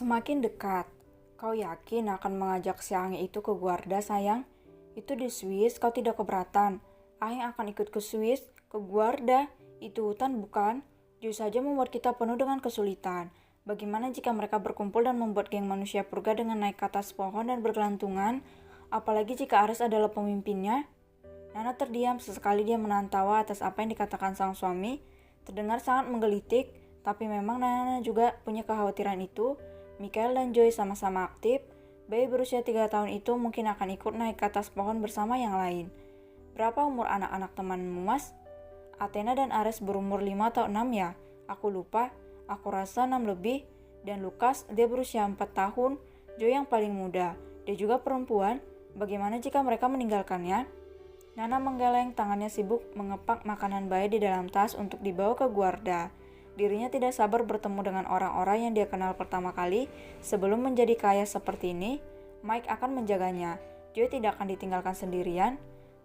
Semakin dekat. Kau yakin akan mengajak si Aeng itu ke Guarda, sayang? Itu di Swiss, kau tidak keberatan. Aeng akan ikut ke Swiss, ke Guarda. Itu hutan bukan? Jauh saja membuat kita penuh dengan kesulitan. Bagaimana jika mereka berkumpul dan membuat geng manusia purga dengan naik ke atas pohon dan bergelantungan? Apalagi jika Ares adalah pemimpinnya? Nana terdiam, sesekali dia menahan tawa atas apa yang dikatakan sang suami. Terdengar sangat menggelitik, tapi memang Nana juga punya kekhawatiran itu. Michael dan Joy sama-sama aktif. Bayi berusia 3 tahun itu mungkin akan ikut naik ke atas pohon bersama yang lain. Berapa umur anak-anak temanmu, Mas? Athena dan Ares berumur 5 atau 6 ya? Aku lupa, aku rasa 6 lebih. Dan Lukas, dia berusia 4 tahun. Joy yang paling muda, dia juga perempuan. Bagaimana jika mereka meninggalkannya? Nana menggeleng, tangannya sibuk mengepak makanan bayi di dalam tas untuk dibawa ke Guarda. Dirinya tidak sabar bertemu dengan orang-orang yang dia kenal pertama kali. Sebelum menjadi kaya seperti ini, Mike akan menjaganya. Joy tidak akan ditinggalkan sendirian.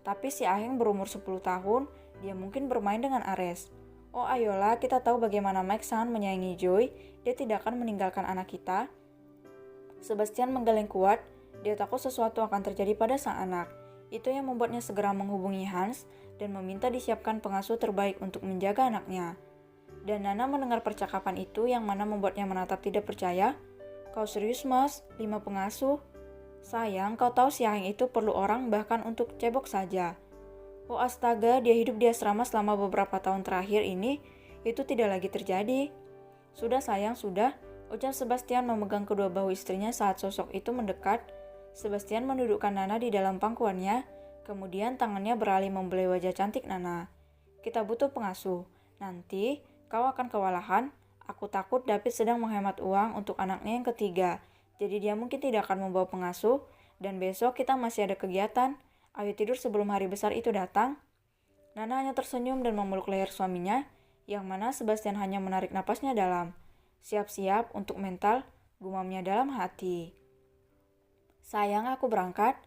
Tapi si Aeng berumur 10 tahun, dia mungkin bermain dengan Ares. Oh ayolah, kita tahu bagaimana Mike sangat menyayangi Joy. Dia tidak akan meninggalkan anak kita. Sebastian menggeleng kuat. Dia takut sesuatu akan terjadi pada sang anak. Itu yang membuatnya segera menghubungi Hans dan meminta disiapkan pengasuh terbaik untuk menjaga anaknya. Dan Nana mendengar percakapan itu yang mana membuatnya menatap tidak percaya. Kau serius, Mas? 5 pengasuh? Sayang, kau tahu si Aeng itu perlu orang bahkan untuk cebok saja. Oh astaga, dia hidup di asrama selama beberapa tahun terakhir ini. Itu tidak lagi terjadi. Sudah sayang, sudah. Ucap Sebastian memegang kedua bahu istrinya saat sosok itu mendekat. Sebastian mendudukkan Nana di dalam pangkuannya. Kemudian tangannya beralih membelai wajah cantik Nana. Kita butuh pengasuh. Nanti kau akan kewalahan. Aku takut David sedang menghemat uang untuk anaknya yang ketiga. Jadi dia mungkin tidak akan membawa pengasuh. Dan besok kita masih ada kegiatan. Ayo tidur sebelum hari besar itu datang. Nana hanya tersenyum dan memeluk leher suaminya. Yang mana Sebastian hanya menarik napasnya dalam. Siap-siap untuk mental, gumamnya dalam hati. Sayang, aku berangkat.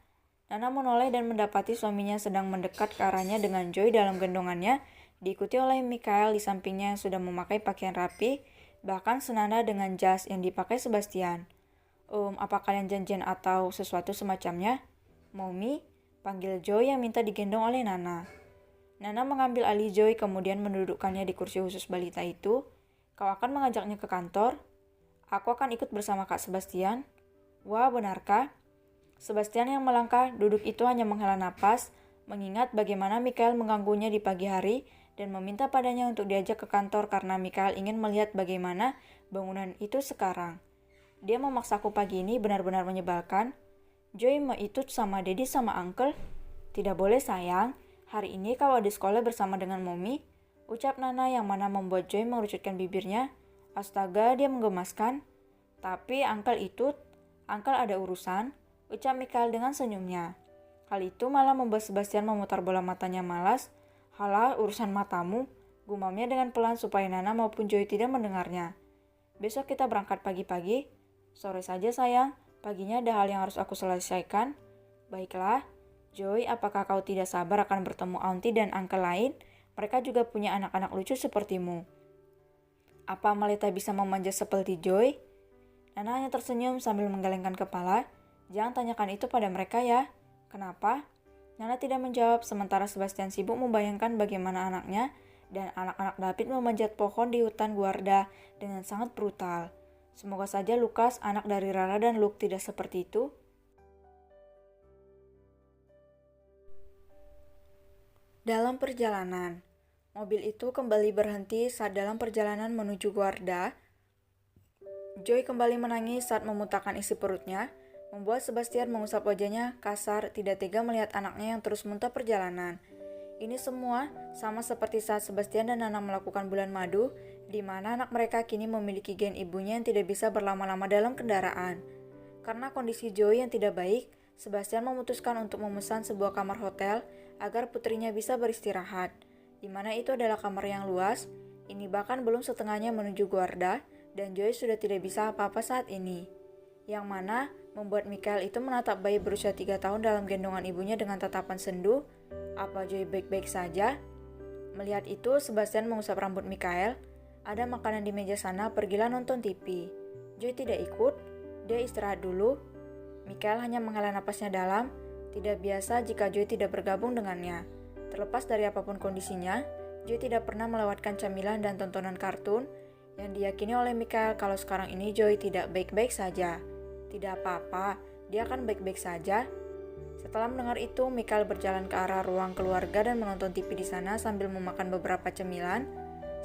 Nana menoleh dan mendapati suaminya sedang mendekat ke arahnya dengan Joy dalam gendongannya. Diikuti oleh Michael di sampingnya yang sudah memakai pakaian rapi, bahkan senada dengan jas yang dipakai Sebastian. Apa kalian janjian atau sesuatu semacamnya? Mommy, panggil Joy yang minta digendong oleh Nana. Nana mengambil alih Joy kemudian mendudukkannya di kursi khusus balita itu. Kau akan mengajaknya ke kantor? Aku akan ikut bersama Kak Sebastian. Wah, benarkah? Sebastian yang melangkah duduk itu hanya menghela napas, mengingat bagaimana Michael mengganggunya di pagi hari dan meminta padanya untuk diajak ke kantor karena Michael ingin melihat bagaimana bangunan itu sekarang. Dia memaksaku pagi ini benar-benar menyebalkan. Joy mau itu sama Daddy sama Uncle. Tidak boleh sayang, hari ini kau ada sekolah bersama dengan Mommy. Ucap Nana yang mana membuat Joy mengerucutkan bibirnya. Astaga, dia menggemaskan. Tapi Uncle ada urusan. Ucap Michael dengan senyumnya. Hal itu malah membuat Sebastian memutar bola matanya malas. Halah, urusan matamu, gumamnya dengan pelan supaya Nana maupun Joy tidak mendengarnya. Besok kita berangkat pagi-pagi. Sore saja sayang, paginya ada hal yang harus aku selesaikan. Baiklah, Joy, apakah kau tidak sabar akan bertemu auntie dan uncle lain? Mereka juga punya anak-anak lucu sepertimu. Apa Maleta bisa memanja seperti Joy? Nana hanya tersenyum sambil menggelengkan kepala. Jangan tanyakan itu pada mereka ya. Kenapa? Nana tidak menjawab sementara Sebastian sibuk membayangkan bagaimana anaknya dan anak-anak David memanjat pohon di hutan Guarda dengan sangat brutal. Semoga saja Lukas, anak dari Rara dan Luke, tidak seperti itu. Dalam perjalanan, mobil itu kembali berhenti saat dalam perjalanan menuju Guarda. Joy kembali menangis saat memuntahkan isi perutnya. Membuat Sebastian mengusap wajahnya kasar, tidak tega melihat anaknya yang terus muntah perjalanan. Ini semua sama seperti saat Sebastian dan Nana melakukan bulan madu, di mana anak mereka kini memiliki gen ibunya yang tidak bisa berlama-lama dalam kendaraan. Karena kondisi Joy yang tidak baik, Sebastian memutuskan untuk memesan sebuah kamar hotel agar putrinya bisa beristirahat, di mana itu adalah kamar yang luas. Ini bahkan belum setengahnya menuju Guarda, dan Joy sudah tidak bisa apa-apa saat ini. Yang mana membuat Michael itu menatap bayi berusia 3 tahun dalam gendongan ibunya dengan tatapan sendu. Apa Joy baik-baik saja? Melihat itu, Sebastian mengusap rambut Michael. Ada makanan di meja sana, pergilah nonton TV. Joy tidak ikut, dia istirahat dulu. Michael hanya menghela napasnya dalam, tidak biasa jika Joy tidak bergabung dengannya. Terlepas dari apapun kondisinya, Joy tidak pernah melewatkan camilan dan tontonan kartun yang diyakini oleh Michael kalau sekarang ini Joy tidak baik-baik saja. Tidak apa-apa, dia akan baik-baik saja. Setelah mendengar itu, Michael berjalan ke arah ruang keluarga dan menonton TV di sana sambil memakan beberapa cemilan.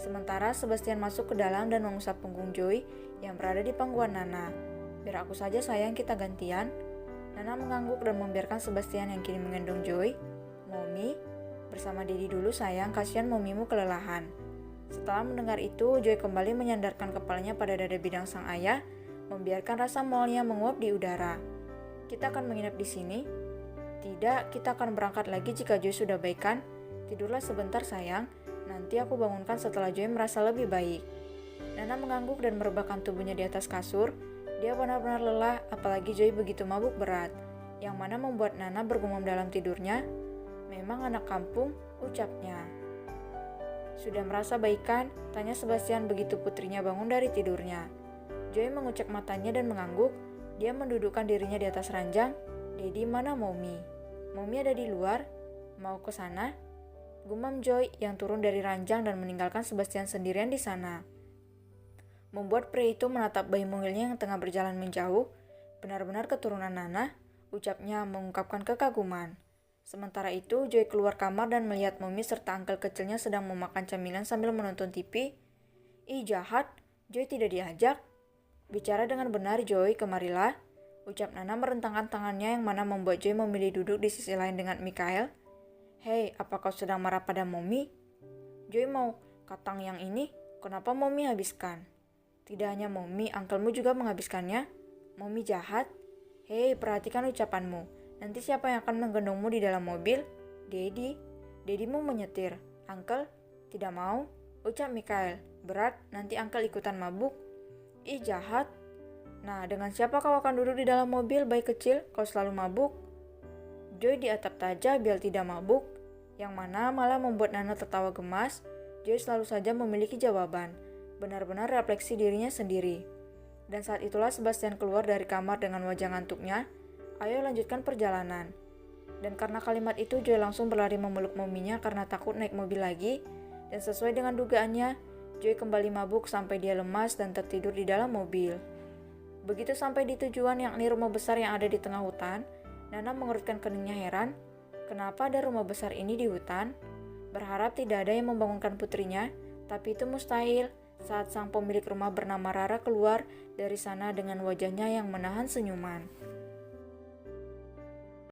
Sementara Sebastian masuk ke dalam dan mengusap punggung Joy yang berada di pangkuan Nana. Biar aku saja sayang, kita gantian. Nana mengangguk dan membiarkan Sebastian yang kini menggendong Joy. Mommy, bersama Dedi dulu sayang, kasihan momimu kelelahan. Setelah mendengar itu, Joy kembali menyandarkan kepalanya pada dada bidang sang ayah, membiarkan rasa mualnya menguap di udara. Kita akan menginap di sini? Tidak, kita akan berangkat lagi jika Joy sudah baik kan? Tidurlah sebentar sayang, nanti aku bangunkan setelah Joy merasa lebih baik. Nana mengangguk dan merebahkan tubuhnya di atas kasur. Dia benar-benar lelah, apalagi Joy begitu mabuk berat, yang mana membuat Nana bergumam dalam tidurnya. Memang anak kampung, ucapnya. Sudah merasa baik kan? Tanya Sebastian begitu putrinya bangun dari tidurnya. Joy mengucek matanya dan mengangguk. Dia mendudukkan dirinya di atas ranjang. Dedi, mana Mommy? Mommy ada di luar. Mau ke sana? Gumam Joy yang turun dari ranjang dan meninggalkan Sebastian sendirian di sana. Membuat pria itu menatap bayi mungilnya yang tengah berjalan menjauh. Benar-benar keturunan Nana, ucapnya mengungkapkan kekaguman. Sementara itu, Joy keluar kamar dan melihat Mommy serta uncle kecilnya sedang memakan camilan sambil menonton TV. Ih, jahat, Joy tidak diajak. Bicara dengan benar, Joy, kemarilah. Ucap Nana merentangkan tangannya yang mana membuat Joy memilih duduk di sisi lain dengan Michael. Hei, apa kau sedang marah pada Mommy? Joy mau katang yang ini, kenapa Mommy habiskan? Tidak hanya Mommy, uncle-mu juga menghabiskannya. Mommy jahat. Hei, perhatikan ucapanmu. Nanti siapa yang akan menggendongmu di dalam mobil? Dedi. Dedimu menyetir. Uncle? Tidak mau. Ucap Michael. Berat, nanti uncle ikutan mabuk. Ih, jahat. Nah, dengan siapa kau akan duduk di dalam mobil, bayi kecil? Kau selalu mabuk. Joy di atap taja biar tidak mabuk. Yang mana malah membuat Nana tertawa gemas. Joy selalu saja memiliki jawaban. Benar-benar refleksi dirinya sendiri. Dan saat itulah Sebastian keluar dari kamar dengan wajah ngantuknya. Ayo lanjutkan perjalanan. Dan karena kalimat itu Joy langsung berlari memeluk mominya karena takut naik mobil lagi. Dan sesuai dengan dugaannya, Joy kembali mabuk sampai dia lemas dan tertidur di dalam mobil. Begitu sampai di tujuan yakni rumah besar yang ada di tengah hutan, Nana mengerutkan keningnya heran. Kenapa ada rumah besar ini di hutan? Berharap tidak ada yang membangunkan putrinya, tapi itu mustahil saat sang pemilik rumah bernama Rara keluar dari sana dengan wajahnya yang menahan senyuman.